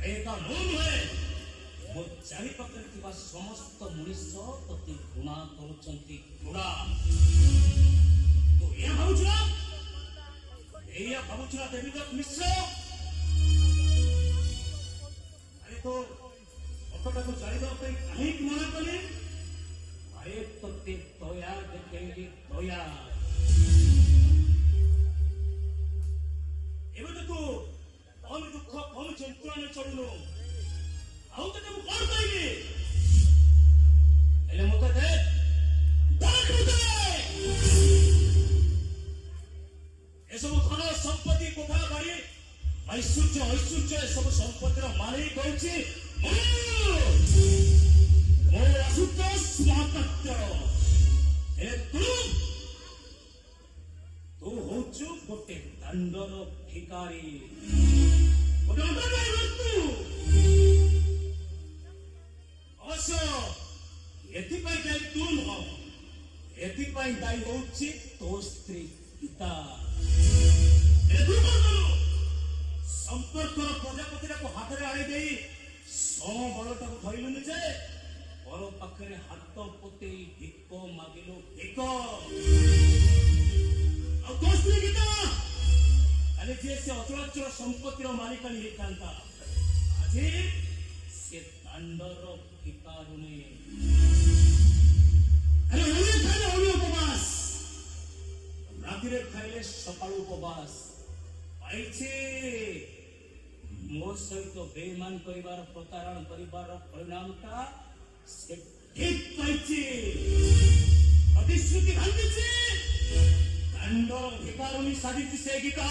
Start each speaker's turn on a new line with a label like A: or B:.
A: ଏକା ମୁଁ ନୁହେଁ ମୋ ଚାରିପାଖରେ ଥିବା ସମସ୍ତ ମଣିଷ ତତେ ଘୃଣା କରୁଛନ୍ତି। ଘୃଣା ତୁ ଏଇଆ ଭାବୁଛୁ ନା? ଏଇଆ ଭାବୁଛୁ ନା ଦେବୀଦତ୍ତ ମିଶ୍ର? ଆରେ ତୋ ଅଟୋଟାକୁ ଚାଲିବା ପାଇଁ କାହିଁକି ମନା କଲି? ଆରେ ତତେ ଦୟା ଦେଖେଇଲି, ଦୟା। ଏବେ ତ ତୁ କମ ଦୁଃଖ କମ ଯନ୍ତ୍ରଣାରେ ଚଳୁନୁ, ଆଉ ତତେ ମୁଁ କଣ କହିବି? ହେଲେ ମତେ ଦେ, ଏସବୁ ଧନ ସମ୍ପତ୍ତି କୋଠା ବାଡି ଐଶ୍ୱର୍ଯ୍ୟ ଐଶ୍ୱର୍ଯ୍ୟ ଏସବୁ ସମ୍ପତ୍ତିର ମାଲିକ ହେଉଛି ମୋ ଆଶୁତୋଷ ମହାପାତ୍ର। ହେଲେ ତୁ ହଉଛୁ ଗୋଟେ ଦାଣ୍ଡର ଭିକାରୀ, ଗୋଟେ ଅବଶ୍ୟ ଏଥିପାଇଁ ଦାୟୀ ତୁ ନୁହଁ, ଏଥିପାଇଁ ଦାୟୀ ହଉଛି ତୋ ସ୍ତ୍ରୀ ଗୀତା। ସମ୍ପର୍କର ପ୍ରଜାପତିଟାକୁ ହାତରେ ଆଣି ଦେଇ ସମବଳଟାକୁ ଧରିଲୁନି ଯେ ପର ପାଖରେ ହାତ ପତେଇ ଭିକ ମାଗିଲୁ, ଭିକ। ଆଉ ତୋ ସ୍ତ୍ରୀ ଗୀତା କାଲି ଯିଏ ସେ ଅଚଳାଚଳ ସମ୍ପତ୍ତିର ମାଲିକାଣୀ ହେଇଥାନ୍ତା, ଆଜି ସେ ଦାଣ୍ଡର ଭିକାରୁଣୀ। ଉପବାସ, ରାତିରେ ଖାଇଲେ ସକାଳୁ ଉପବାସ। ପାଇଛି ମୋ ସହିତ ବେଇମାନ କରିବାର, ପ୍ରତାରଣ କରିବାର ପରିଣାମଟା ସେ ଠିକ୍ ପାଇଛି। ପ୍ରତିଶ୍ରୁତି ଭାଙ୍ଗିଛି, ଦାଣ୍ଡର ଭିକାରୁଣୀ ସାଜିଛି ସେ ଗୀତା।